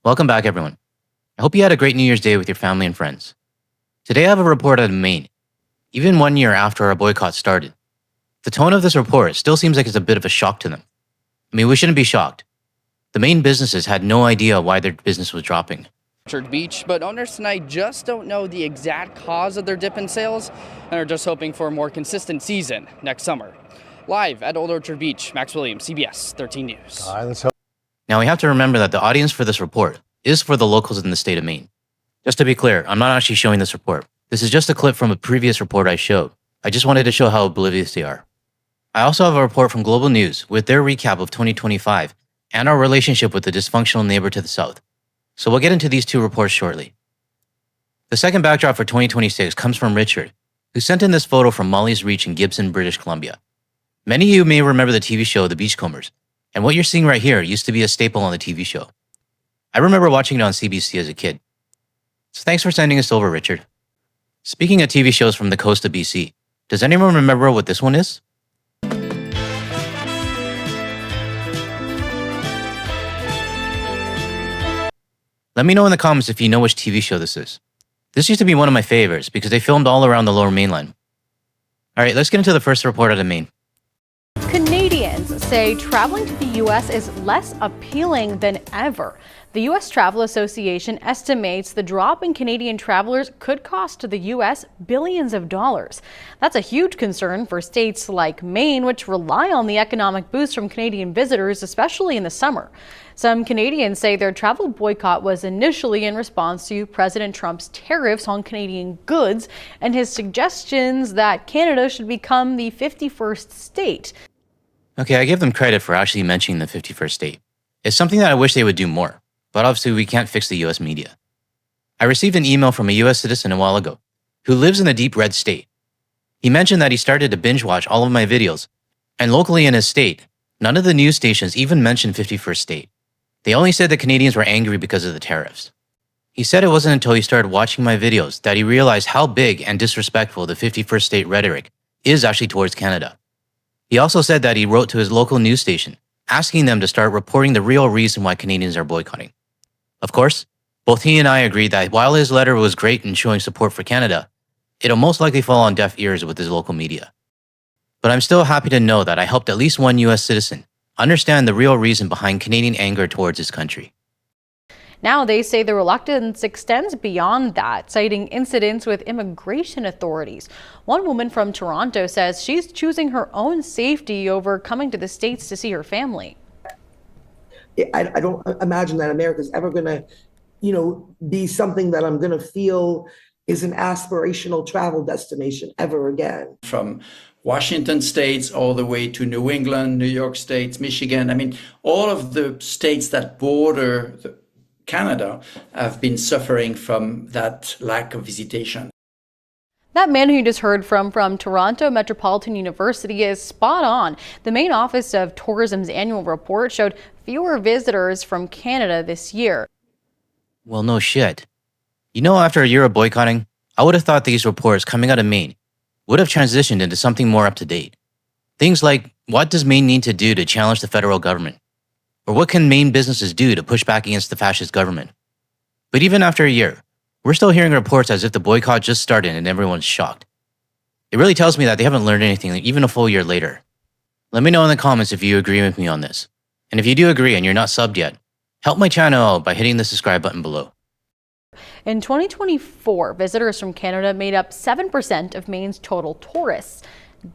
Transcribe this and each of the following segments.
Welcome back, everyone. I hope you had a great New Year's Day with your family and friends. Today I have a report out of Maine, even 1 year after our boycott started. The tone of this report still seems like it's a bit of a shock to them. I mean, we shouldn't be shocked. The Maine businesses had no idea why their business was dropping. Orchard Beach, but owners tonight just don't know the exact cause of their dip in sales and are just hoping for a more consistent season next summer. Live at Old Orchard Beach, Max Williams, CBS 13 News. Let's hope. Now we have to remember that the audience for this report is for the locals in the state of Maine. Just to be clear, I'm not actually showing this report. This is just a clip from a previous report I showed. I just wanted to show how oblivious they are. I also have a report from Global News with their recap of 2025 and our relationship with the dysfunctional neighbor to the south. So we'll get into these two reports shortly. The second backdrop for 2026 comes from Richard, who sent in this photo from Molly's Reach in Gibson, British Columbia. Many of you may remember the TV show The Beachcombers, and what you're seeing right here used to be a staple on the TV show. I remember watching it on CBC as a kid. So thanks for sending us over, Richard. Speaking of TV shows from the coast of BC, does anyone remember what this one is? Let me know in the comments if you know which TV show this is. This used to be one of my favorites because they filmed all around the Lower Mainland. Alright, let's get into the first report out of Maine. Canadians say traveling to the U.S. is less appealing than ever. The U.S. Travel Association estimates the drop in Canadian travelers could cost the U.S. billions of dollars. That's a huge concern for states like Maine, which rely on the economic boost from Canadian visitors, especially in the summer. Some Canadians say their travel boycott was initially in response to President Trump's tariffs on Canadian goods and his suggestions that Canada should become the 51st state. Okay, I give them credit for actually mentioning the 51st state. It's something that I wish they would do more, but obviously we can't fix the US media. I received an email from a US citizen a while ago who lives in the deep red state. He mentioned that he started to binge watch all of my videos, and locally in his state, none of the news stations even mentioned 51st state. They only said that Canadians were angry because of the tariffs. He said it wasn't until he started watching my videos that he realized how big and disrespectful the 51st state rhetoric is actually towards Canada. He also said that he wrote to his local news station, asking them to start reporting the real reason why Canadians are boycotting. Of course, both he and I agreed that while his letter was great in showing support for Canada, it'll most likely fall on deaf ears with his local media. But I'm still happy to know that I helped at least one US citizen understand the real reason behind Canadian anger towards his country. Now they say the reluctance extends beyond that, citing incidents with immigration authorities. One woman from Toronto says she's choosing her own safety over coming to the States to see her family. I don't imagine that America is ever going to, be something that I'm going to feel is an aspirational travel destination ever again. From Washington states all the way to New England, New York State, Michigan. I mean, all of the states that border Canada have been suffering from that lack of visitation. That man who you just heard from Toronto Metropolitan University is spot on. The Maine Office of Tourism's annual report showed fewer visitors from Canada this year. Well, no shit. After a year of boycotting, I would have thought these reports coming out of Maine would have transitioned into something more up to date. Things like, what does Maine need to do to challenge the federal government? Or what can Maine businesses do to push back against the fascist government? But even after a year, we're still hearing reports as if the boycott just started and everyone's shocked. It really tells me that they haven't learned anything even a full year later. Let me know in the comments if you agree with me on this. And if you do agree and you're not subbed yet, help my channel out by hitting the subscribe button below. In 2024, visitors from Canada made up 7% of Maine's total tourists.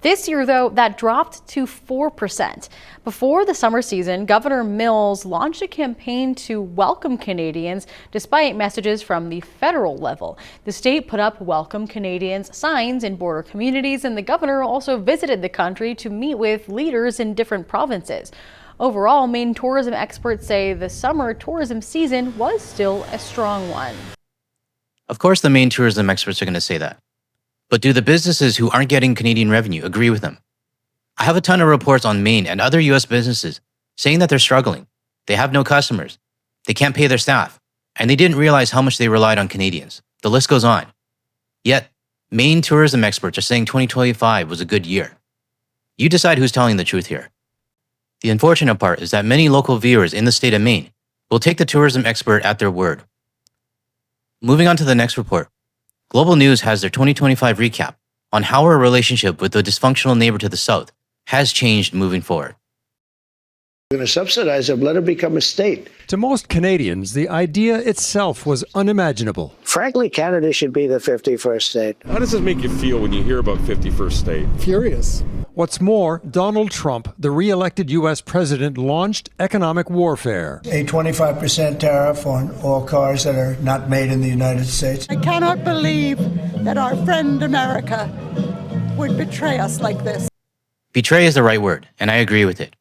This year, though, that dropped to 4%. Before the summer season, Governor Mills launched a campaign to welcome Canadians, despite messages from the federal level. The state put up Welcome Canadians signs in border communities, and the governor also visited the country to meet with leaders in different provinces. Overall, Maine tourism experts say the summer tourism season was still a strong one. Of course, the Maine tourism experts are going to say that. But do the businesses who aren't getting Canadian revenue agree with them? I have a ton of reports on Maine and other US businesses saying that they're struggling. They have no customers. They can't pay their staff. And they didn't realize how much they relied on Canadians. The list goes on. Yet, Maine tourism experts are saying 2025 was a good year. You decide who's telling the truth here. The unfortunate part is that many local viewers in the state of Maine We'll take the tourism expert at their word. Moving on to the next report. Global News has their 2025 recap on how our relationship with the dysfunctional neighbor to the south has changed moving forward. We're going to subsidize them, let it become a state. To most Canadians, the idea itself was unimaginable. Frankly, Canada should be the 51st state. How does this make you feel when you hear about 51st state? Furious. What's more, Donald Trump, the re-elected U.S. president, launched economic warfare. A 25% tariff on all cars that are not made in the United States. I cannot believe that our friend America would betray us like this. Betray is the right word, and I agree with it.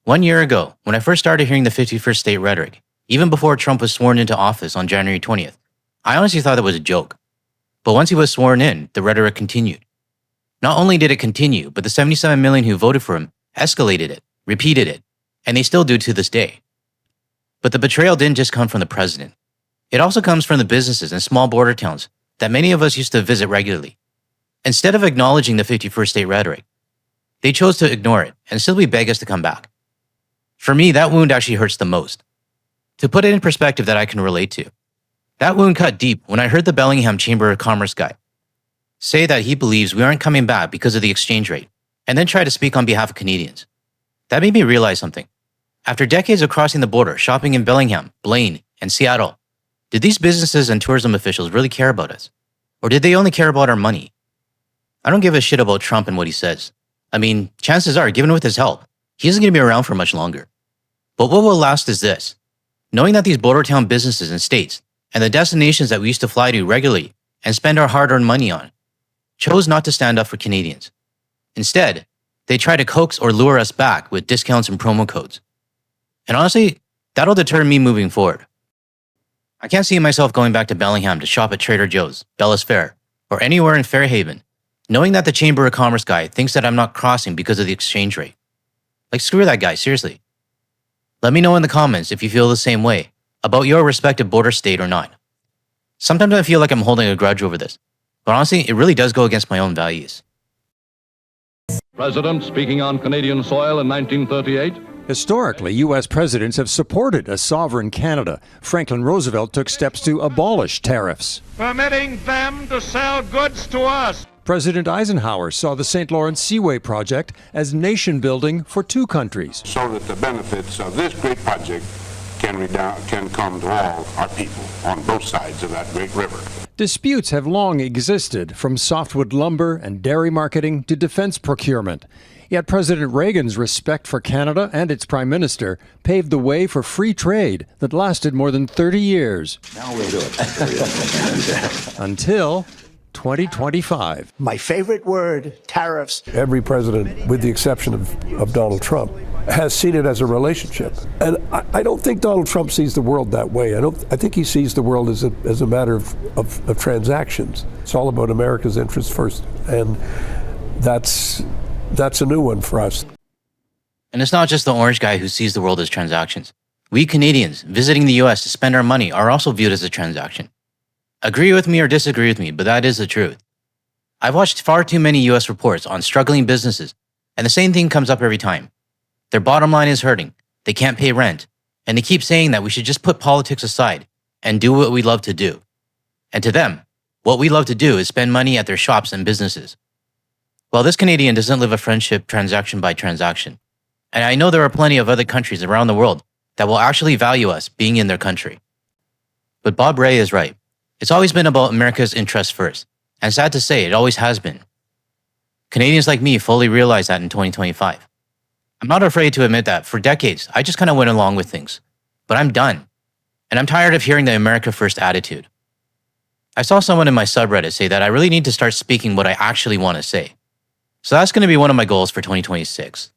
1 year ago, when I first started hearing the 51st state rhetoric, even before Trump was sworn into office on January 20th, I honestly thought it was a joke. But once he was sworn in, the rhetoric continued. Not only did it continue, but the 77 million who voted for him escalated it, repeated it, and they still do to this day. But the betrayal didn't just come from the president. It also comes from the businesses and small border towns that many of us used to visit regularly. Instead of acknowledging the 51st state rhetoric, they chose to ignore it and simply beg us to come back. For me, that wound actually hurts the most. To put it in perspective that I can relate to, that wound cut deep when I heard the Bellingham Chamber of Commerce guy say that he believes we aren't coming back because of the exchange rate, and then try to speak on behalf of Canadians. That made me realize something. After decades of crossing the border, shopping in Bellingham, Blaine, and Seattle, did these businesses and tourism officials really care about us? Or did they only care about our money? I don't give a shit about Trump and what he says. I mean, chances are, given with his help, he isn't going to be around for much longer. But what will last is this. Knowing that these border town businesses and states, and the destinations that we used to fly to regularly and spend our hard-earned money on, chose not to stand up for Canadians. Instead, they try to coax or lure us back with discounts and promo codes. And honestly, that'll deter me moving forward. I can't see myself going back to Bellingham to shop at Trader Joe's, Bellis Fair, or anywhere in Fairhaven, knowing that the Chamber of Commerce guy thinks that I'm not crossing because of the exchange rate. Like, screw that guy, seriously. Let me know in the comments if you feel the same way about your respective border state or not. Sometimes I feel like I'm holding a grudge over this, but honestly, it really does go against my own values. President speaking on Canadian soil in 1938. Historically, U.S. presidents have supported a sovereign Canada. Franklin Roosevelt took steps to abolish tariffs, permitting them to sell goods to us. President Eisenhower saw the St. Lawrence Seaway project as nation-building for two countries. So that the benefits of this great project can come to all our people on both sides of that great river. Disputes have long existed, from softwood lumber and dairy marketing to defense procurement. Yet President Reagan's respect for Canada and its Prime Minister paved the way for free trade that lasted more than 30 years. Now we'll do it. Until 2025. My favorite word, tariffs. Every president, with the exception of Donald Trump, has seen it as a relationship. And I don't think Donald Trump sees the world that way. I think he sees the world as a matter of transactions. It's all about America's interests first. And that's a new one for us. And it's not just the orange guy who sees the world as transactions. We Canadians visiting the US to spend our money are also viewed as a transaction. Agree with me or disagree with me, but that is the truth. I've watched far too many US reports on struggling businesses, and the same thing comes up every time. Their bottom line is hurting, they can't pay rent, and they keep saying that we should just put politics aside and do what we love to do. And to them, what we love to do is spend money at their shops and businesses. Well, this Canadian doesn't live a friendship transaction by transaction. And I know there are plenty of other countries around the world that will actually value us being in their country. But Bob Ray is right. It's always been about America's interests first, and sad to say, it always has been. Canadians like me fully realize that in 2025. I'm not afraid to admit that for decades, I just kind of went along with things. But I'm done, and I'm tired of hearing the America First attitude. I saw someone in my subreddit say that I really need to start speaking what I actually want to say. So that's going to be one of my goals for 2026.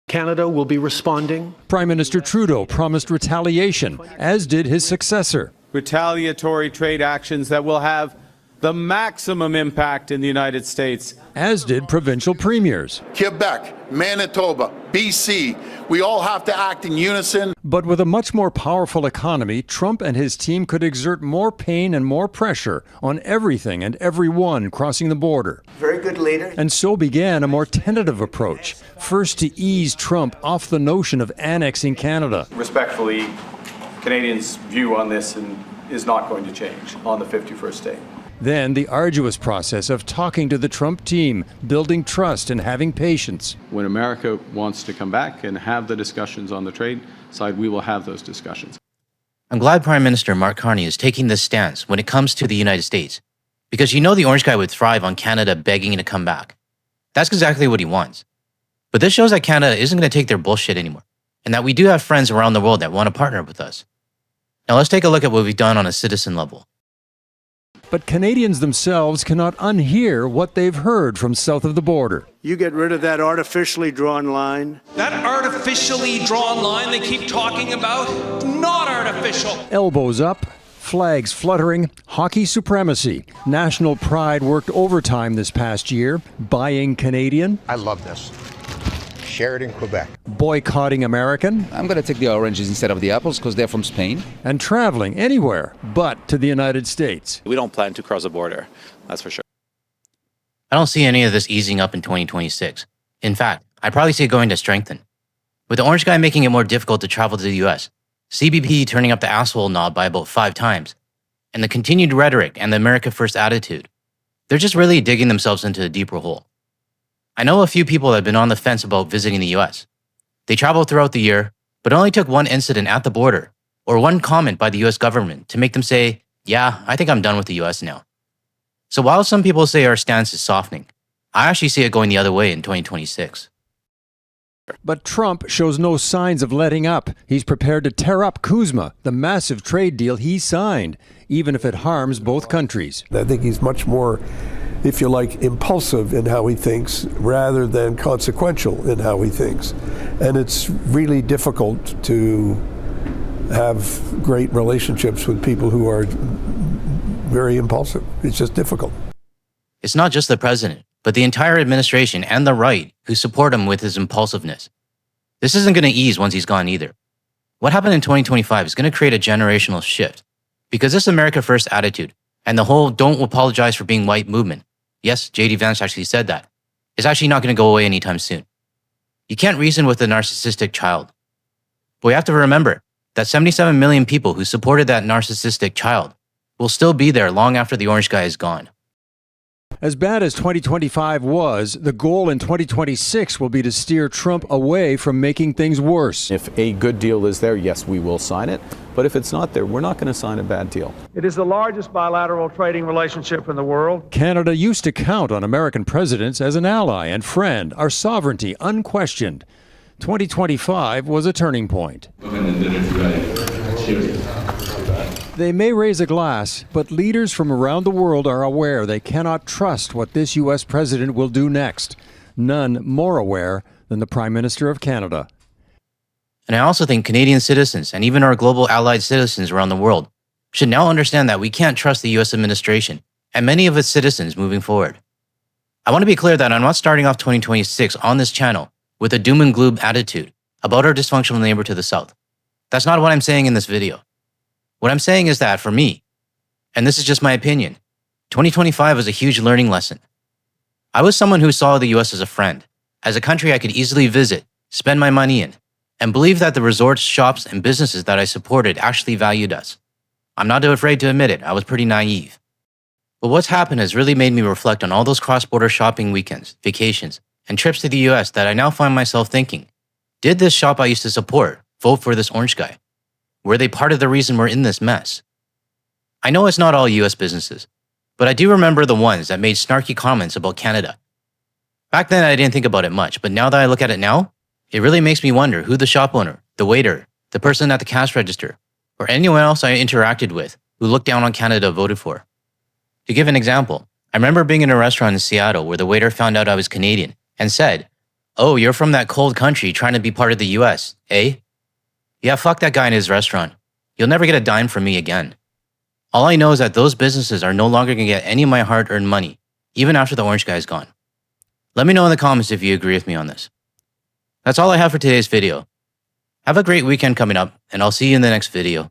Canada will be responding. Prime Minister Trudeau promised retaliation, as did his successor. Retaliatory trade actions that will have the maximum impact in the United States. As did provincial premiers. Quebec, Manitoba, BC, we all have to act in unison. But with a much more powerful economy, Trump and his team could exert more pain and more pressure on everything and everyone crossing the border. Very good leader. And so began a more tentative approach, first to ease Trump off the notion of annexing Canada. Respectfully, Canadians' view on this is not going to change on the 51st state. Then the arduous process of talking to the Trump team, building trust and having patience. When America wants to come back and have the discussions on the trade side, we will have those discussions. I'm glad Prime Minister Mark Carney is taking this stance when it comes to the United States, because you know the orange guy would thrive on Canada begging to come back. That's exactly what he wants. But this shows that Canada isn't going to take their bullshit anymore, and that we do have friends around the world that want to partner with us. Now let's take a look at what we've done on a citizen level. But Canadians themselves cannot unhear what they've heard from south of the border. You get rid of that artificially drawn line. That artificially drawn line they keep talking about, not artificial. Elbows up, flags fluttering, hockey supremacy. National pride worked overtime this past year, buying Canadian. I love this. Share it in Quebec. Boycotting American. I'm going to take the oranges instead of the apples because they're from Spain. And traveling anywhere but to the United States. We don't plan to cross the border, that's for sure. I don't see any of this easing up in 2026. In fact, I'd probably see it going to strengthen. With the orange guy making it more difficult to travel to the US, CBP turning up the asshole knob by about 5 times, and the continued rhetoric and the America First attitude, they're just really digging themselves into a deeper hole. I know a few people that have been on the fence about visiting the US. They traveled throughout the year, but it only took one incident at the border or one comment by the US government to make them say, yeah, I think I'm done with the US now. So while some people say our stance is softening, I actually see it going the other way in 2026. But Trump shows no signs of letting up. He's prepared to tear up CUSMA, the massive trade deal he signed, even if it harms both countries. I think he's much more, if you like, impulsive in how he thinks rather than consequential in how he thinks. And it's really difficult to have great relationships with people who are very impulsive. It's just difficult. It's not just the president, but the entire administration and the right who support him with his impulsiveness. This isn't going to ease once he's gone either. What happened in 2025 is going to create a generational shift, because this America First attitude and the whole don't apologize for being white movement, yes, J.D. Vance actually said that, is actually not going to go away anytime soon. You can't reason with a narcissistic child. But we have to remember that 77 million people who supported that narcissistic child will still be there long after the orange guy is gone. As bad as 2025 was, the goal in 2026 will be to steer Trump away from making things worse. If a good deal is there, yes, we will sign it. But if it's not there, we're not going to sign a bad deal. It is the largest bilateral trading relationship in the world. Canada used to count on American presidents as an ally and friend, our sovereignty unquestioned. 2025 was a turning point. They may raise a glass, but leaders from around the world are aware they cannot trust what this U.S. president will do next. None more aware than the Prime Minister of Canada. And I also think Canadian citizens and even our global allied citizens around the world should now understand that we can't trust the U.S. administration and many of its citizens moving forward. I want to be clear that I'm not starting off 2026 on this channel with a doom and gloom attitude about our dysfunctional neighbor to the south. That's not what I'm saying in this video. What I'm saying is that for me, and this is just my opinion, 2025 was a huge learning lesson. I was someone who saw the US as a friend, as a country I could easily visit, spend my money in, and believe that the resorts, shops, and businesses that I supported actually valued us. I'm not afraid to admit it, I was pretty naive. But what's happened has really made me reflect on all those cross-border shopping weekends, vacations, and trips to the US that I now find myself thinking, did this shop I used to support vote for this orange guy? Were they part of the reason we're in this mess? I know it's not all US businesses, but I do remember the ones that made snarky comments about Canada. Back then I didn't think about it much, but now that I look at it now, it really makes me wonder who the shop owner, the waiter, the person at the cash register, or anyone else I interacted with who looked down on Canada voted for. To give an example, I remember being in a restaurant in Seattle where the waiter found out I was Canadian and said, "Oh, you're from that cold country trying to be part of the US, eh?" Yeah, fuck that guy in his restaurant. You'll never get a dime from me again. All I know is that those businesses are no longer going to get any of my hard-earned money, even after the orange guy is gone. Let me know in the comments if you agree with me on this. That's all I have for today's video. Have a great weekend coming up, and I'll see you in the next video.